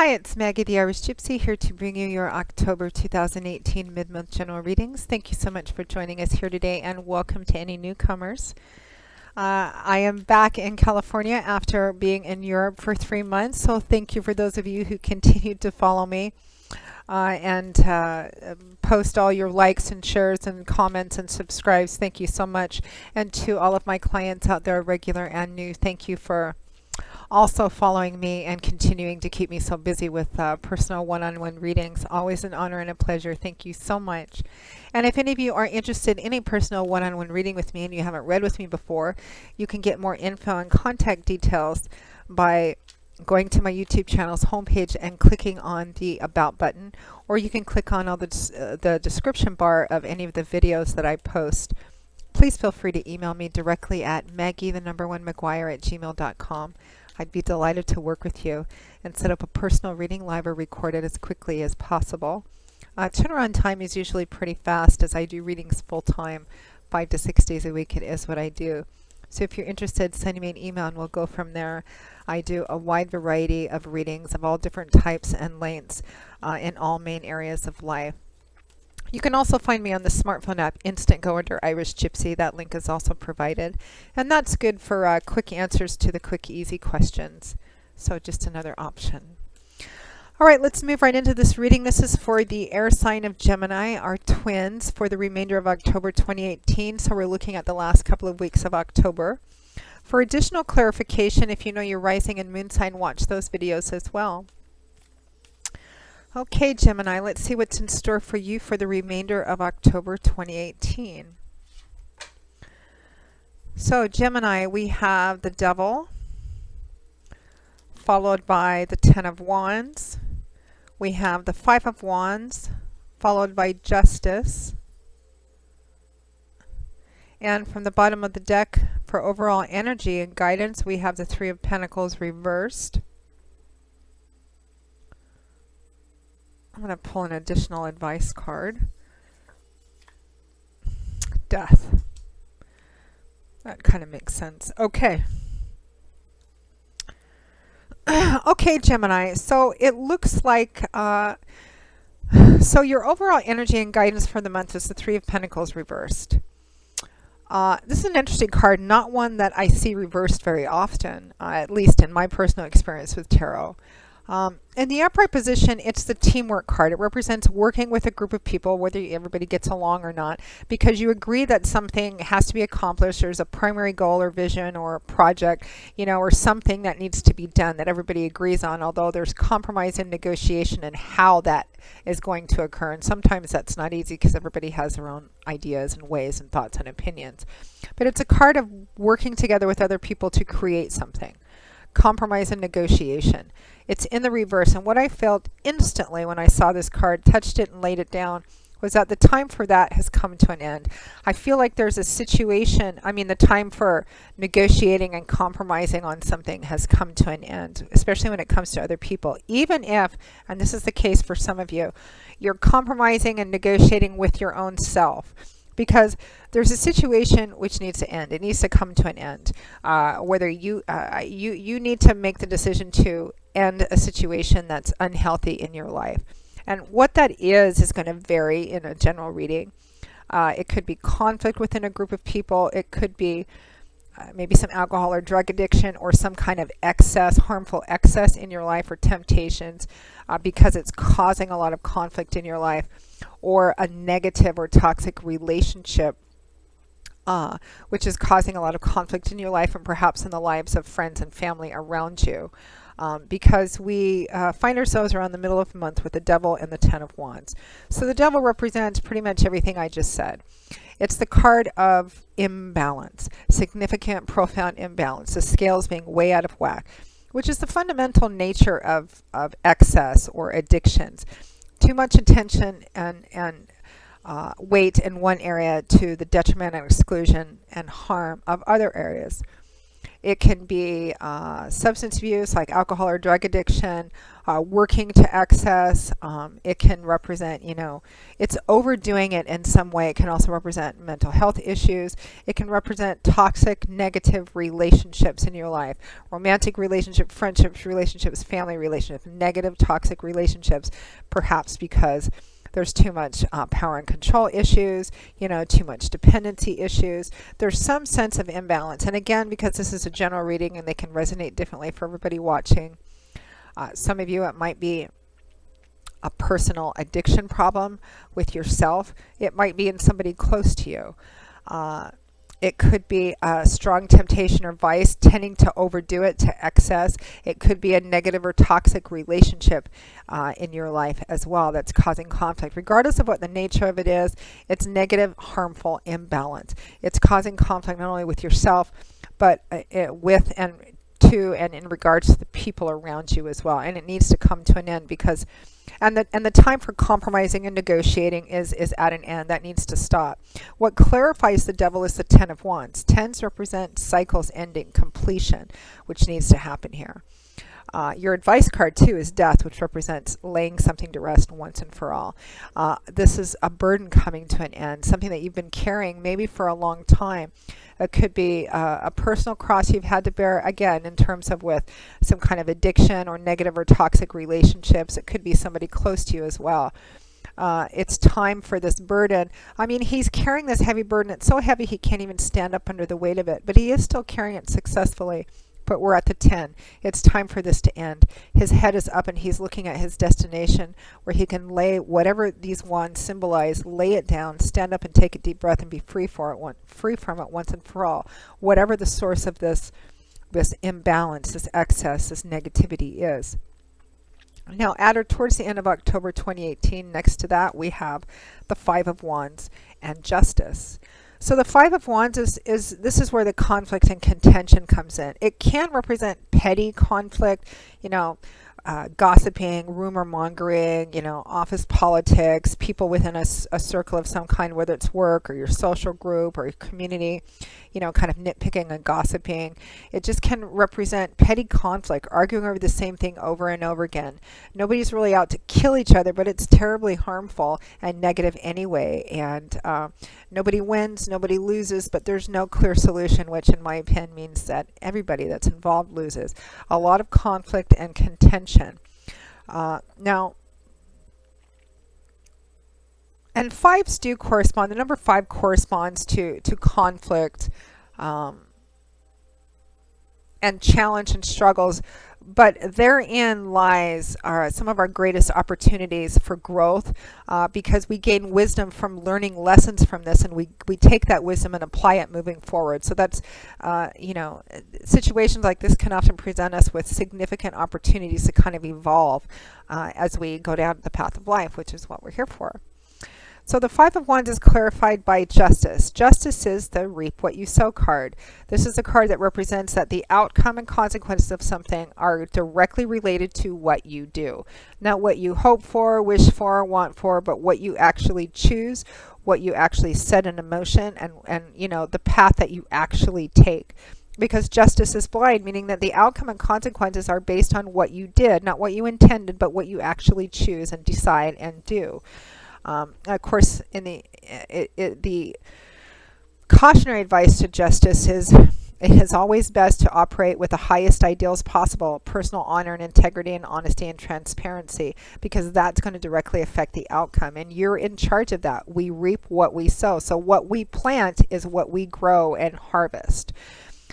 Hi, it's Maggie the Irish Gypsy here to bring you your October 2018 mid-month general readings. Thank you so much for joining us here today and welcome to any newcomers. I am back in California after being in Europe for 3 months, so thank you for those of you who continued to follow me and post all your likes and shares and comments and subscribes. Thank you so much. And to all of my clients out there, regular and new, thank you for also following me and continuing to keep me so busy with personal one-on-one readings. Always an honor and a pleasure. Thank you so much. And if any of you are interested in a personal one-on-one reading with me and you haven't read with me before, you can get more info and contact details by going to my YouTube channel's homepage and clicking on the About button, or you can click on all the description bar of any of the videos that I post. Please feel free to email me directly at maggie1mcguire@gmail.com. I'd be delighted to work with you and set up a personal reading live or record it as quickly as possible. Turnaround time is usually pretty fast as I do readings full time, 5 to 6 days a week. It is what I do. So if you're interested, send me an email and we'll go from there. I do a wide variety of readings of all different types and lengths in all main areas of life. You can also find me on the smartphone app Instantgo under Irish Gypsy. That link is also provided. And that's good for quick answers to the quick, easy questions. So just another option. All right, let's move right into this reading. This is for the air sign of Gemini, our twins, for the remainder of October 2018. So we're looking at the last couple of weeks of October. For additional clarification, if you know your rising and moon sign, watch those videos as well. Okay, Gemini, let's see what's in store for you for the remainder of October 2018. So, Gemini, we have the Devil, followed by the Ten of Wands. We have the Five of Wands, followed by Justice. And from the bottom of the deck, for overall energy and guidance, we have the Three of Pentacles reversed. I'm going to pull an additional advice card. Death. That kind of makes sense. Okay. Okay, Gemini. So it looks like, so your overall energy and guidance for the month is the Three of Pentacles reversed. This is an interesting card, not one that I see reversed very often, at least in my personal experience with tarot. In the upright position, it's the teamwork card. It represents working with a group of people, whether everybody gets along or not, because you agree that something has to be accomplished. There's a primary goal or vision or project, or something that needs to be done that everybody agrees on, although there's compromise and negotiation in how that is going to occur. And sometimes that's not easy because everybody has their own ideas and ways and thoughts and opinions. But it's a card of working together with other people to create something. Compromise and negotiation. It's in the reverse, and what I felt instantly when I saw this card, touched it and laid it down, was that the time for that has come to an end. I feel like there's a situation, the time for negotiating and compromising on something has come to an end, especially when it comes to other people. Even if, and this is the case for some of you, you're compromising and negotiating with your own self. Because there's a situation which needs to end. It needs to come to an end. Whether you need to make the decision to end a situation that's unhealthy in your life. And what that is going to vary in a general reading. It could be conflict within a group of people. It could be maybe some alcohol or drug addiction or some kind of excess, harmful excess in your life or temptations because it's causing a lot of conflict in your life, or a negative or toxic relationship which is causing a lot of conflict in your life and perhaps in the lives of friends and family around you. Because we find ourselves around the middle of the month with the Devil and the Ten of Wands. So the Devil represents pretty much everything I just said. It's the card of imbalance, significant, profound imbalance, the scales being way out of whack, which is the fundamental nature of excess or addictions. Too much attention and weight in one area to the detriment and exclusion and harm of other areas. It can be substance abuse like alcohol or drug addiction, working to excess. It can represent, it's overdoing it in some way. It can also represent mental health issues. It can represent toxic, negative relationships in your life. Romantic relationships, friendships, relationships, family relationships, negative, toxic relationships, perhaps because there's too much power and control issues, too much dependency issues. There's some sense of imbalance. And again, because this is a general reading and they can resonate differently for everybody watching, some of you, it might be a personal addiction problem with yourself. It might be in somebody close to you. It could be a strong temptation or vice, tending to overdo it to excess. It could be a negative or toxic relationship in your life as well that's causing conflict. Regardless of what the nature of it is, it's negative, harmful, imbalance. It's causing conflict not only with yourself, but with and to and in regards to the people around you as well. And it needs to come to an end because and the time for compromising and negotiating is at an end. That needs to stop. What clarifies the devil is the Ten of Wands. Tens represent cycles ending, completion, which needs to happen here. Your advice card too is Death, which represents laying something to rest once and for all. This is a burden coming to an end, something that you've been carrying maybe for a long time. It could be a personal cross you've had to bear, again, in terms of with some kind of addiction or negative or toxic relationships. It could be somebody close to you as well. It's time for this burden. I mean, he's carrying this heavy burden. It's so heavy he can't even stand up under the weight of it, but he is still carrying it successfully. But we're at the 10. It's time for this to end. His head is up and he's looking at his destination where he can lay whatever these wands symbolize, lay it down, stand up and take a deep breath and be free from it once and for all. Whatever the source of this imbalance, this excess, this negativity is. Now, towards the end of October 2018, next to that, we have the Five of Wands and Justice. So the Five of Wands this is where the conflict and contention comes in. It can represent petty conflict, gossiping, rumor mongering, office politics, people within a circle of some kind, whether it's work or your social group or your community, kind of nitpicking and gossiping. It just can represent petty conflict, arguing over the same thing over and over again. Nobody's really out to kill each other, but it's terribly harmful and negative anyway. And nobody wins, nobody loses, but there's no clear solution, which in my opinion means that everybody that's involved loses. A lot of conflict and contention. Now, and fives do correspond. The number 5 corresponds to conflict and challenge and struggles, but therein lies some of our greatest opportunities for growth because we gain wisdom from learning lessons from this, and we take that wisdom and apply it moving forward. So that's, situations like this can often present us with significant opportunities to kind of evolve as we go down the path of life, which is what we're here for. So the Five of Wands is clarified by Justice. Justice is the reap what you sow card. This is a card that represents that the outcome and consequences of something are directly related to what you do. Not what you hope for, wish for, want for, but what you actually choose, what you actually set in motion, and the path that you actually take. Because justice is blind, meaning that the outcome and consequences are based on what you did, not what you intended, but what you actually choose and decide and do. Of course, in the cautionary advice to Justice is it is always best to operate with the highest ideals possible, personal honor and integrity and honesty and transparency, because that's going to directly affect the outcome. And you're in charge of that. We reap what we sow. So what we plant is what we grow and harvest.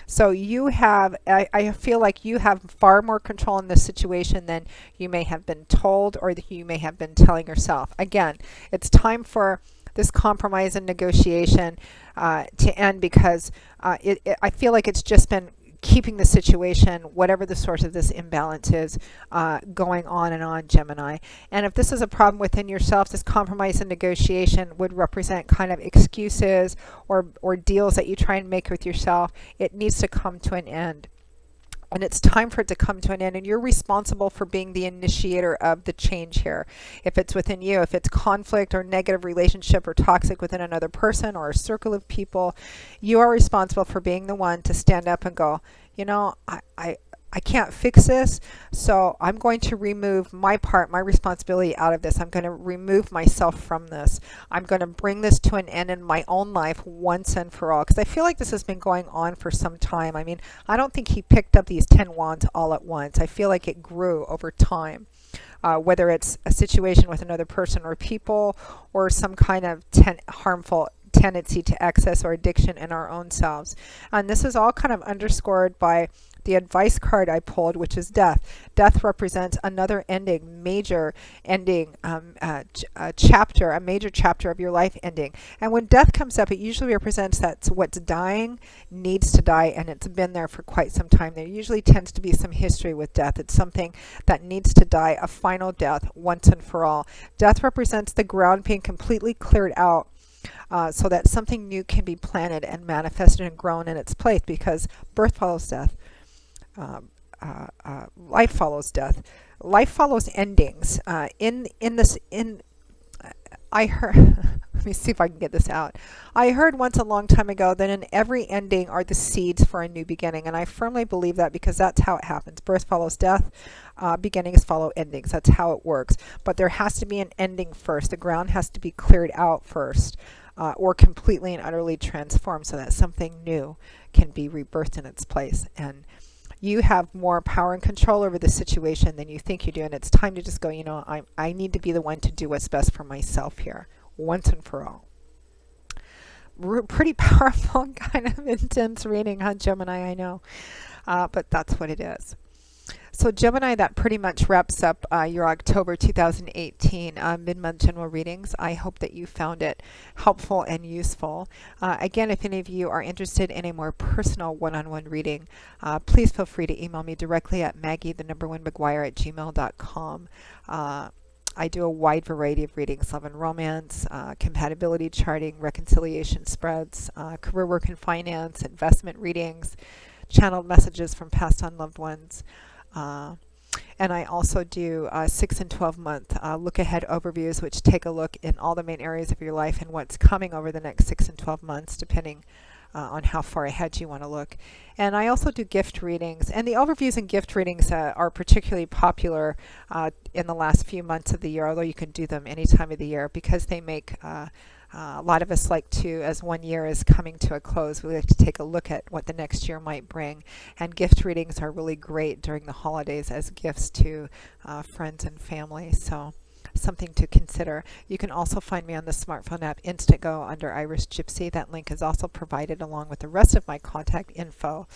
So you have, I feel like you have far more control in this situation than you may have been told or that you may have been telling yourself. Again, it's time for this compromise and negotiation to end because I feel like it's just been keeping the situation, whatever the source of this imbalance is, going on and on, Gemini. And if this is a problem within yourself, this compromise and negotiation would represent kind of excuses or deals that you try and make with yourself. It needs to come to an end. And it's time for it to come to an end, and you're responsible for being the initiator of the change here. If it's within you, if it's conflict or negative relationship or toxic within another person or a circle of people, you are responsible for being the one to stand up and go, you know, I can't fix this, so I'm going to remove my part, my responsibility out of this. I'm going to remove myself from this. I'm going to bring this to an end in my own life once and for all. Because I feel like this has been going on for some time. I mean, I don't think he picked up these 10 wands all at once. I feel like it grew over time. Whether it's a situation with another person or people, or some kind of harmful tendency to excess or addiction in our own selves. And this is all kind of underscored by the advice card I pulled, which is death. Death represents another ending, major ending, chapter, a major chapter of your life ending. And when death comes up, it usually represents that what's dying needs to die, and it's been there for quite some time. There usually tends to be some history with death. It's something that needs to die, a final death, once and for all. Death represents the ground being completely cleared out, so that something new can be planted and manifested and grown in its place, because birth follows death. Life follows death. Life follows endings. I heard. Let me see if I can get this out. I heard once a long time ago that in every ending are the seeds for a new beginning, and I firmly believe that, because that's how it happens. Birth follows death. Beginnings follow endings. That's how it works. But there has to be an ending first. The ground has to be cleared out first, or completely and utterly transformed, so that something new can be rebirthed in its place. And you have more power and control over the situation than you think you do, and it's time to just go, you know, I need to be the one to do what's best for myself here, once and for all. Pretty powerful, kind of intense reading, huh, Gemini? I know, but that's what it is. So Gemini, that pretty much wraps up your October 2018 mid-month general readings. I hope that you found it helpful and useful. Again, if any of you are interested in a more personal one-on-one reading, please feel free to email me directly at maggie1mcguire@gmail.com. I do a wide variety of readings: love and romance, compatibility charting, reconciliation spreads, career, work, and finance, investment readings, channeled messages from past unloved ones. And I also do 6 and 12 month look-ahead overviews, which take a look in all the main areas of your life and what's coming over the next 6 and 12 months, depending on how far ahead you want to look. And I also do gift readings, and the overviews and gift readings are particularly popular in the last few months of the year, although you can do them any time of the year, because they make a lot of us like to, as one year is coming to a close, we like to take a look at what the next year might bring. And gift readings are really great during the holidays as gifts to friends and family. So something to consider. You can also find me on the smartphone app Instantgo under Irish Gypsy. That link is also provided along with the rest of my contact info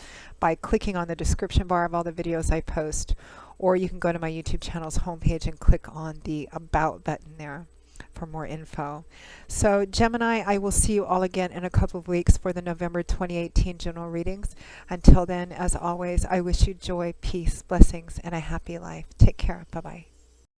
by clicking on the description bar of all the videos I post, or you can go to my YouTube channel's homepage and click on the About button there for more info. So Gemini, I will see you all again in a couple of weeks for the November 2018 general readings. Until then, as always, I wish you joy, peace, blessings, and a happy life. Take care. Bye-bye.